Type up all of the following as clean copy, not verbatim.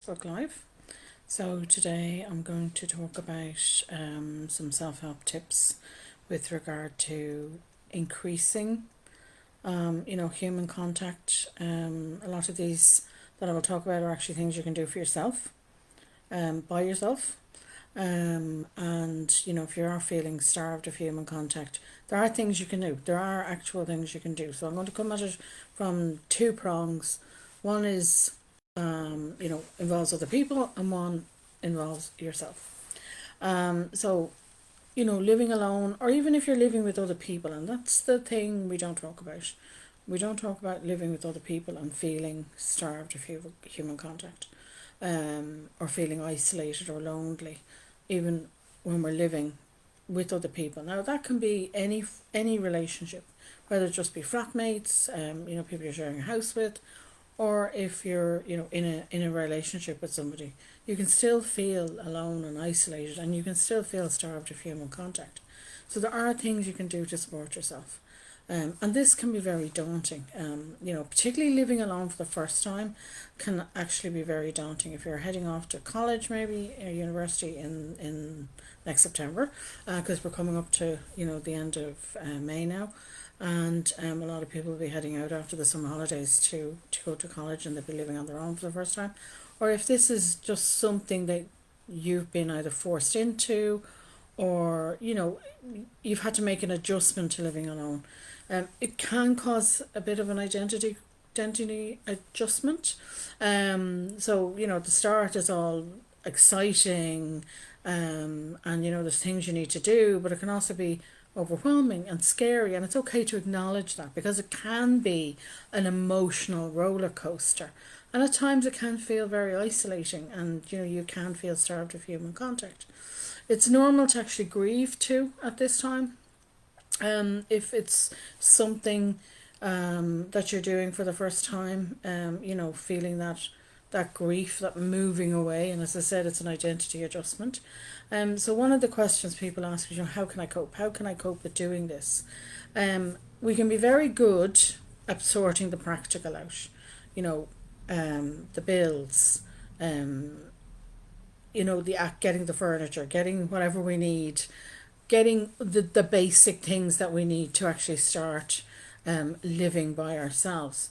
Facebook Live. So today I'm going to talk about some self-help tips with regard to increasing, human contact. A lot of these that I will talk about are actually things you can do for yourself, by yourself. And if you are feeling starved of human contact, there are things you can do. There are actual things you can do. So I'm going to come at it from two prongs. One is involves other people, and one involves yourself. Living alone, or even if you're living with other people, and that's the thing we don't talk about. We don't talk about living with other people and feeling starved of human contact, or feeling isolated or lonely, even when we're living with other people. Now that can be any relationship, whether it just be flatmates, people you're sharing a house with, or if you're in a relationship with somebody, you can still feel alone and isolated, and you can still feel starved of human contact. So there are things you can do to support yourself, and this can be very daunting. Particularly living alone for the first time can actually be very daunting. If you're heading off to college, maybe or university in next September, because we're coming up to the end of May now. And a lot of people will be heading out after the summer holidays to go to college, and they'll be living on their own for the first time. Or if this is just something that you've been either forced into, or you've had to make an adjustment to living alone, it can cause a bit of an identity adjustment. The start is all exciting, and there's things you need to do, but it can also be overwhelming and scary, and it's okay to acknowledge that, because it can be an emotional roller coaster, and at times it can feel very isolating, and you can feel starved of human contact. It's normal to actually grieve too at this time, if it's something that you're doing for the first time, feeling that grief, that moving away. And as I said, it's an identity adjustment. So one of the questions people ask is, how can I cope? How can I cope with doing this? We can be very good at sorting the practical out, the bills, getting the furniture, getting whatever we need, getting the basic things that we need to actually start living by ourselves,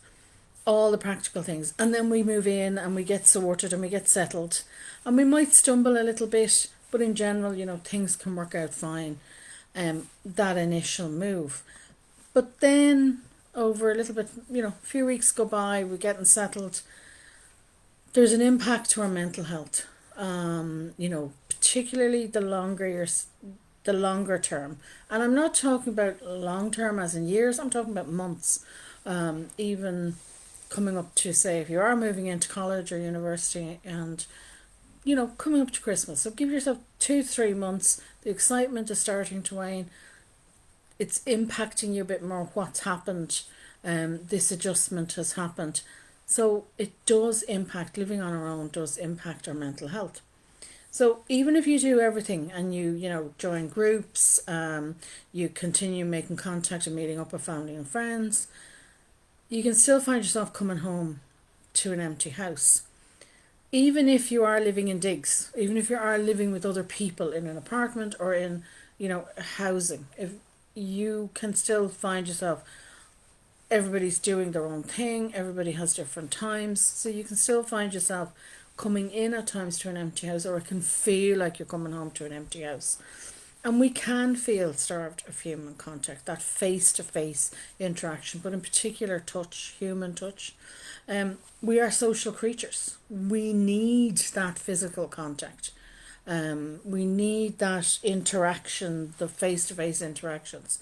all the practical things. And then we move in and we get sorted and we get settled, and we might stumble a little bit, but in general, things can work out fine, that initial move. But then over a little bit, a few weeks go by, we're getting settled, there's an impact to our mental health, particularly the longer term. And I'm not talking about long term as in years, I'm talking about months, even coming up to, say, if you are moving into college or university, and coming up to Christmas. So give yourself 2-3 months. The excitement is starting to wane. It's impacting you a bit more what's happened. This adjustment has happened. So it does impact, living on our own does impact our mental health. So even if you do everything and you join groups, you continue making contact and meeting up with family and friends, you can still find yourself coming home to an empty house. Even if you are living in digs, even if you are living with other people in an apartment or in, housing, if you can still find yourself, everybody's doing their own thing, everybody has different times, so you can still find yourself coming in at times to an empty house, or it can feel like you're coming home to an empty house. And we can feel starved of human contact, that face-to-face interaction, but in particular touch, human touch. We are social creatures. We need that physical contact. We need that interaction, the face-to-face interactions,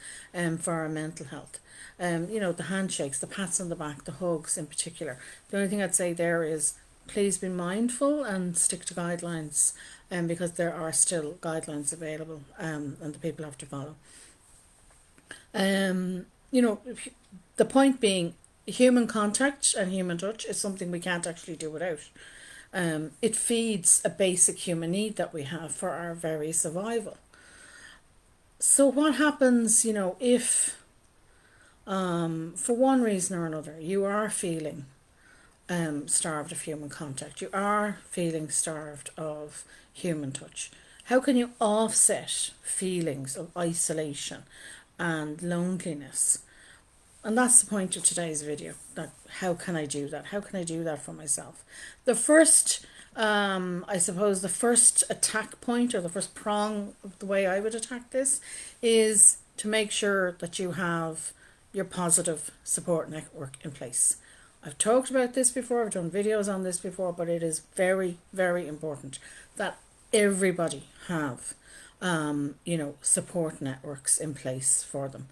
for our mental health. The handshakes, the pats on the back, the hugs in particular. The only thing I'd say there is, please be mindful and stick to guidelines, because there are still guidelines available, and the people have to follow. The point being, human contact and human touch is something we can't actually do without. It feeds a basic human need that we have for our very survival. So what happens, if for one reason or another you are feeling starved of human contact. You are feeling starved of human touch. How can you offset feelings of isolation and loneliness? And that's the point of today's video. That how can I do that? How can I do that for myself? The first, I suppose, the first attack point, or the first prong of the way I would attack this, is to make sure that you have your positive support network in place. I've talked about this before, I've done videos on this before, but it is very, very important that everybody have, support networks in place for them.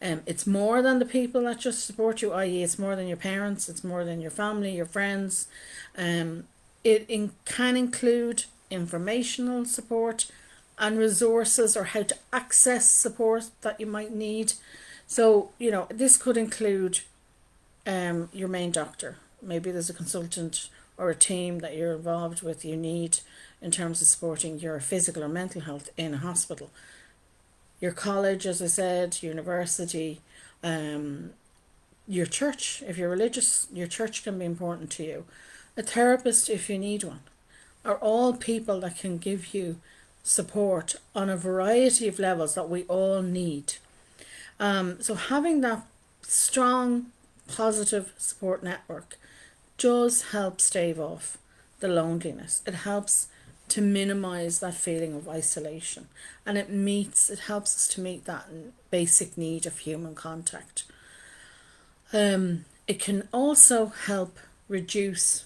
It's more than the people that just support you, i.e. it's more than your parents, it's more than your family, your friends. It can include informational support and resources, or how to access support that you might need. So, this could include your main doctor. Maybe there's a consultant or a team that you're involved with, you need in terms of supporting your physical or mental health in a hospital. Your college, as I said, university, your church, if you're religious, your church can be important to you. A therapist, if you need one, are all people that can give you support on a variety of levels that we all need. So having that strong, positive support network does help stave off the loneliness. It helps to minimize that feeling of isolation, and it helps us to meet that basic need of human contact. It can also help reduce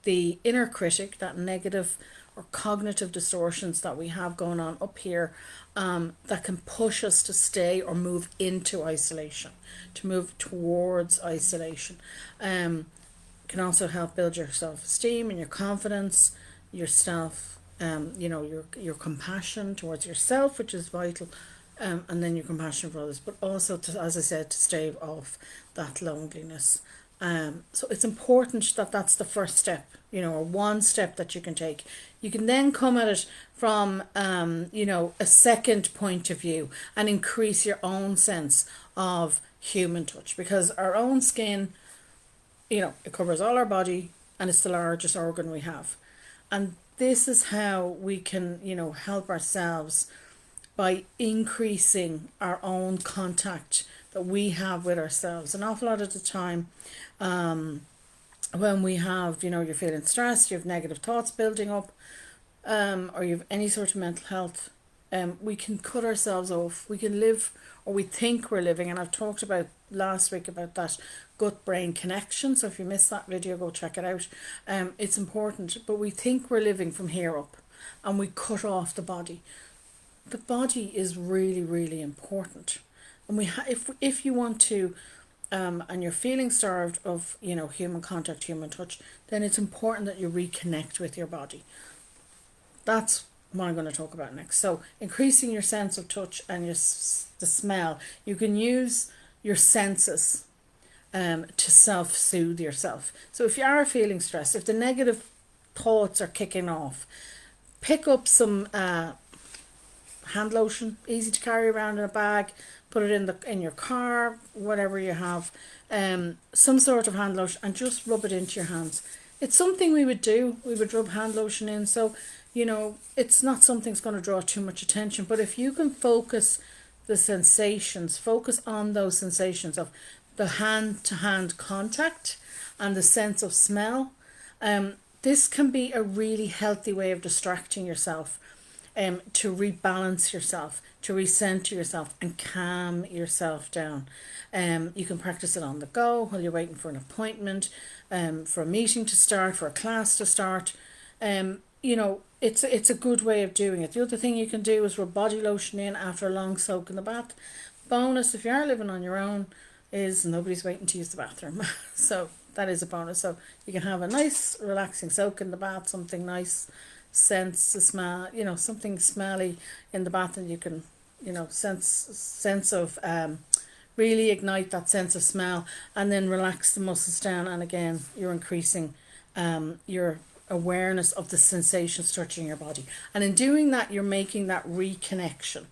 the inner critic, that negative or cognitive distortions that we have going on up here, that can push us to stay or move into isolation, to move towards isolation. Can also help build your self-esteem and your confidence, your self, your compassion towards yourself, which is vital, and then your compassion for others, but also to, as I said, to stave off that loneliness. So it's important that that's the first step, or one step that you can take. You can then come at it from, a second point of view and increase your own sense of human touch, because our own skin, it covers all our body and it's the largest organ we have. And this is how we can, help ourselves by increasing our own contact that we have with ourselves. An awful lot of the time, when we have, you're feeling stressed, you have negative thoughts building up, or you have any sort of mental health, we can cut ourselves off. We can live, or we think we're living, and I've talked about last week about that gut-brain connection. So if you missed that video, go check it out. It's important, but we think we're living from here up, and we cut off the body. The body is really, really important, and if you want to, and you're feeling starved of human contact, human touch, then it's important that you reconnect with your body. That's what I'm going to talk about next. So increasing your sense of touch and the smell. You can use your senses to self-soothe yourself. So if you are feeling stressed, if the negative thoughts are kicking off, pick up some hand lotion, easy to carry around in a bag, put it in your car, whatever you have, some sort of hand lotion, and just rub it into your hands. It's something we would do. We would rub hand lotion in, so it's not something that's going to draw too much attention. But if you can focus on those sensations of the hand-to-hand contact and the sense of smell, this can be a really healthy way of distracting yourself, to rebalance yourself, to recenter yourself and calm yourself down. You can practice it on the go while you're waiting for an appointment, for a meeting to start, for a class to start. It's a good way of doing it. The other thing you can do is rub body lotion in after a long soak in the bath. Bonus, if you are living on your own, is nobody's waiting to use the bathroom. So that is a bonus. So you can have a nice relaxing soak in the bath, something nice, smell, something smelly in the bath, and you can, sense of, really ignite that sense of smell, and then relax the muscles down. And again, you're increasing your awareness of the sensations touching your body, and in doing that, you're making that reconnection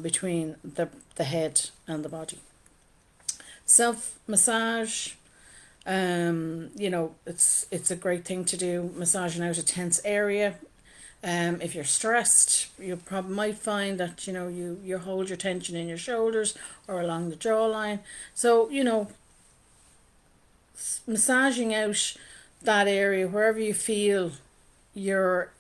between the head and the body. Self massage, You know, it's a great thing to do, massaging out a tense area. If you're stressed, you probably might find that, you know, you hold your tension in your shoulders or along the jawline. So, you know, massaging out that area wherever you feel you're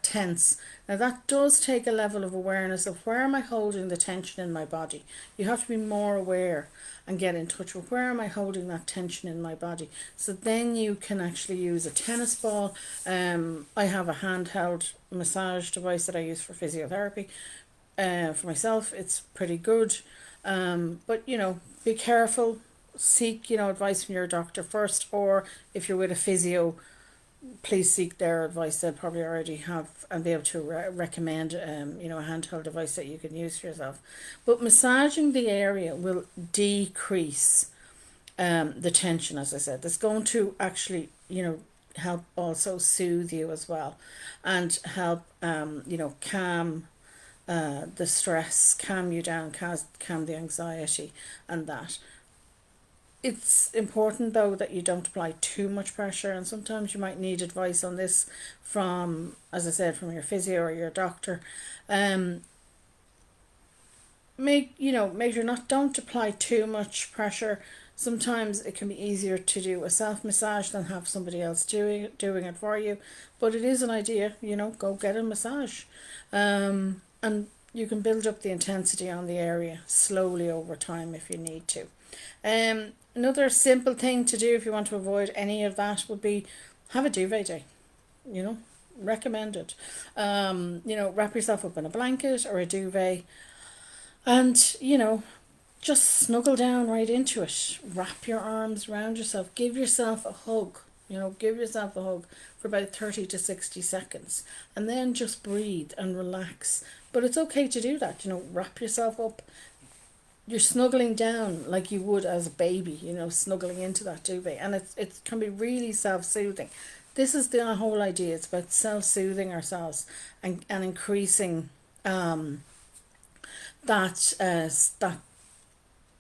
tense. Now that does take a level of awareness of where am I holding the tension in my body. You have to be more aware and get in touch with where am I holding that tension in my body. So then you can actually use a tennis ball. I have a handheld massage device that I use for physiotherapy. For myself, it's pretty good. But you know, be careful. Seek, you know, advice from your doctor first, or if you're with a physio, please seek their advice. They'll probably already have and be able to recommend you know, a handheld device that you can use for yourself. But massaging the area will decrease the tension, as I said. It's going to actually, you know, help also soothe you as well, and help you know, calm the stress, calm you down, calm the anxiety and that. It's important though that you don't apply too much pressure, and sometimes you might need advice on this from, as I said, from your physio or your doctor. Um, make sure not don't apply too much pressure. Sometimes it can be easier to do a self massage than have somebody else doing it for you, but it is an idea. You know, go get a massage, and you can build up the intensity on the area slowly over time if you need to. Another simple thing to do if you want to avoid any of that would be have a duvet day. You know, recommended. You know, wrap yourself up in a blanket or a duvet, and you know, just snuggle down right into it. Wrap your arms around yourself. Give yourself a hug. You know, give yourself a hug for about 30 to 60 seconds, and then just breathe and relax. But it's okay to do that. You know, wrap yourself up. You're snuggling down like you would as a baby, you know, snuggling into that duvet, and it can be really self-soothing. This is the whole idea. It's about self-soothing ourselves, and increasing that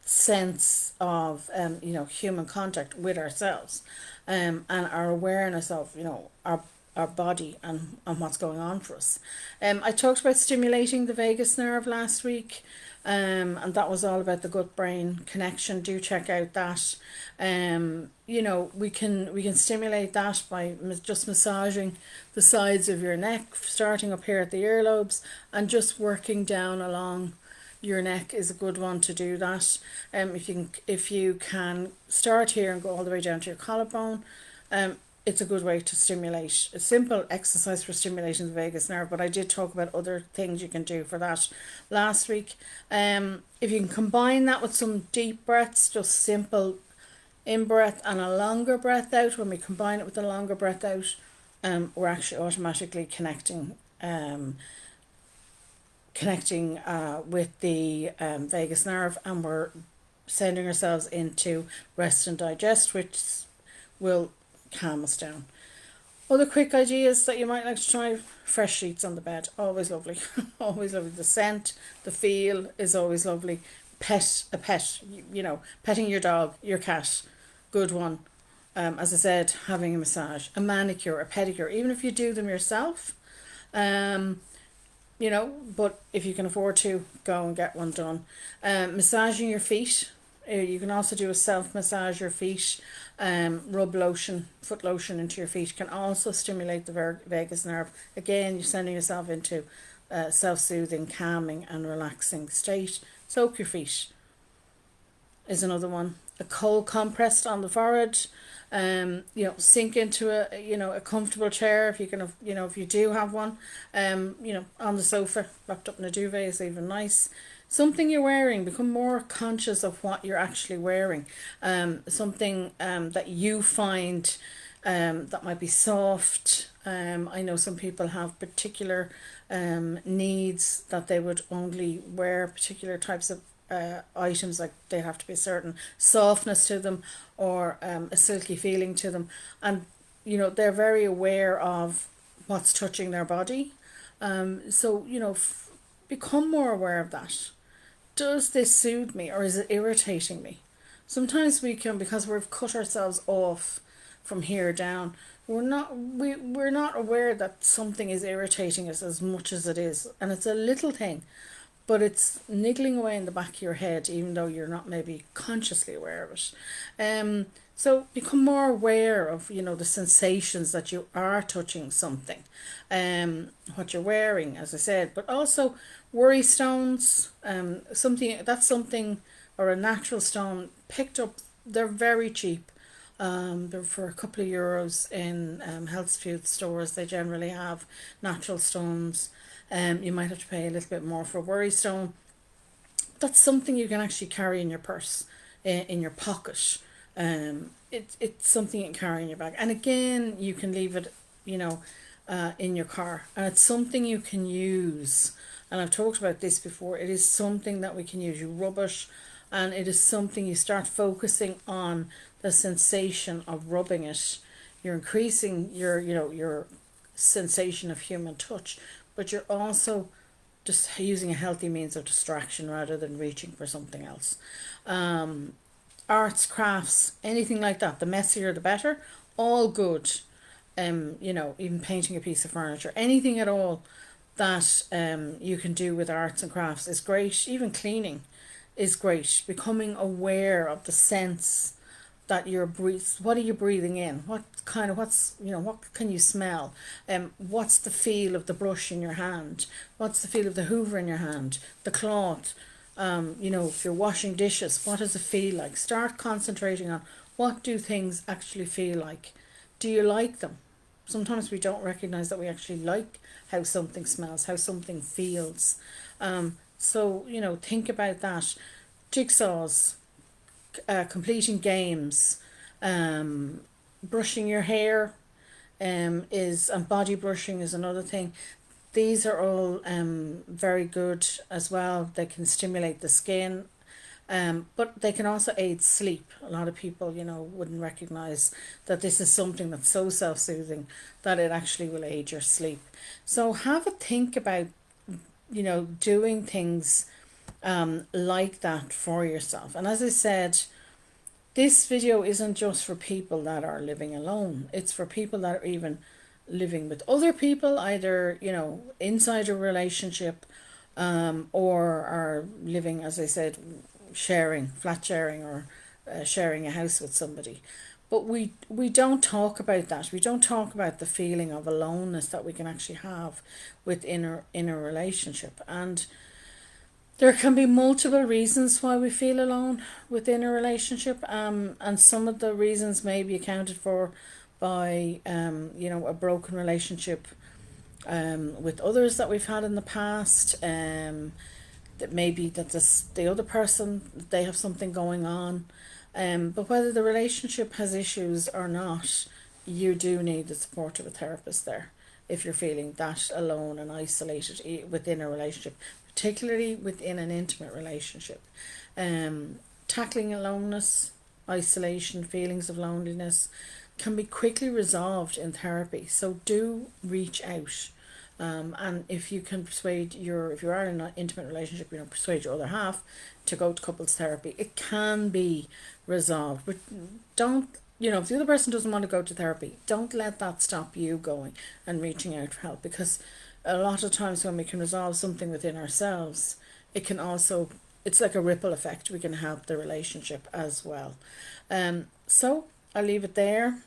sense of you know, human contact with ourselves, and our awareness of, you know, our body, and what's going on for us. I talked about stimulating the vagus nerve last week, and that was all about the gut brain connection. Do check out that. You know, we can stimulate that by just massaging the sides of your neck, starting up here at the earlobes and just working down along your neck is a good one to do that. If you can start here and go all the way down to your collarbone, it's a good way to stimulate, a simple exercise for stimulating the vagus nerve. But I did talk about other things you can do for that last week. If you can combine that with some deep breaths, just simple in breath and a longer breath out, when we combine it with a longer breath out, we're actually automatically connecting with the vagus nerve, and we're sending ourselves into rest and digest, which will calm us down. Other quick ideas that you might like to try: fresh sheets on the bed, always lovely. Always lovely. The scent, the feel is always lovely. A pet, you know, petting your dog, your cat, good one. As I said, having a massage, a manicure, a pedicure, even if you do them yourself, you know, but if you can afford to, go and get one done. Massaging your feet. You can also do a self massage your feet. Rub lotion, foot lotion into your feet can also stimulate the vagus nerve. Again, you're sending yourself into self-soothing, calming and relaxing state. Soak your feet is another one. A cold compress on the forehead. You know, sink into a comfortable chair if you can, you know, if you do have one. You know, on the sofa, wrapped up in a duvet is even nice. Something you're wearing, become more conscious of what you're actually wearing. Something that you find that might be soft. I know some people have particular needs that they would only wear particular types of items, like they have to be a certain softness to them, or a silky feeling to them, and you know, they're very aware of what's touching their body. So you know, become more aware of that. Does this soothe me or is it irritating me? Sometimes we can, because we've cut ourselves off from here down, we're not aware that something is irritating us as much as it is, and it's a little thing, but it's niggling away in the back of your head, even though you're not maybe consciously aware of it. So become more aware of, the sensations that you are touching something, what you're wearing, as I said, but also worry stones, something, or a natural stone picked up. They're very cheap. They're for a couple of euros in health food stores. They generally have natural stones. You might have to pay a little bit more for worry stone. That's something you can actually carry in your purse, in your pocket. It's something you can carry in your bag, and again, you can leave it, in your car, and it's something you can use. And I've talked about this before. It is something that we can use. You rub it, and it is something you start focusing on the sensation of rubbing it. You're increasing your sensation of human touch, but you're also just using a healthy means of distraction rather than reaching for something else. Arts, crafts, anything like that, the messier the better, all good. Even painting a piece of furniture, anything at all that you can do with arts and crafts is great. Even cleaning is great. Becoming aware of the sense that you're what are you breathing in? What can you smell? What's the feel of the brush in your hand? What's the feel of the hoover in your hand? The cloth. If you're washing dishes, what does it feel like? Start concentrating on what do things actually feel like. Do you like them? Sometimes we don't recognize that we actually like how something smells, how something feels. So think about that. Jigsaws, completing games, brushing your hair, and body brushing is another thing. These are all very good as well. They can stimulate the skin, but they can also aid sleep. A lot of people, wouldn't recognize that this is something that's so self-soothing that it actually will aid your sleep. So have a think about, doing things like that for yourself. And as I said, this video isn't just for people that are living alone. It's for people that are even living with other people, either inside a relationship, or are living, as I said, flat sharing, or sharing a house with somebody. But we don't talk about that. We don't talk about the feeling of aloneness that we can actually have within a relationship. And there can be multiple reasons why we feel alone within a relationship, and some of the reasons may be accounted for by a broken relationship with others that we've had in the past. That maybe that the other person, they have something going on. But whether the relationship has issues or not, you do need the support of a therapist there if you're feeling that alone and isolated within a relationship, particularly within an intimate relationship. Tackling aloneness, isolation, feelings of loneliness can be quickly resolved in therapy. So do reach out. And if you can persuade if you are in an intimate relationship, persuade your other half to go to couples therapy, it can be resolved. But don't, if the other person doesn't want to go to therapy, don't let that stop you going and reaching out for help, because a lot of times when we can resolve something within ourselves, it's like a ripple effect. We can help the relationship as well. So I'll leave it there.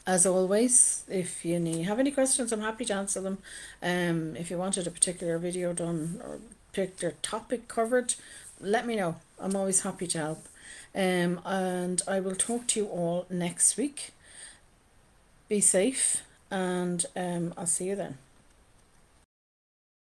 As always, if you have any questions, I'm happy to answer them. If you wanted a particular video done or particular topic covered, let me know. I'm always happy to help. And I will talk to you all next week. Be safe, and I'll see you then.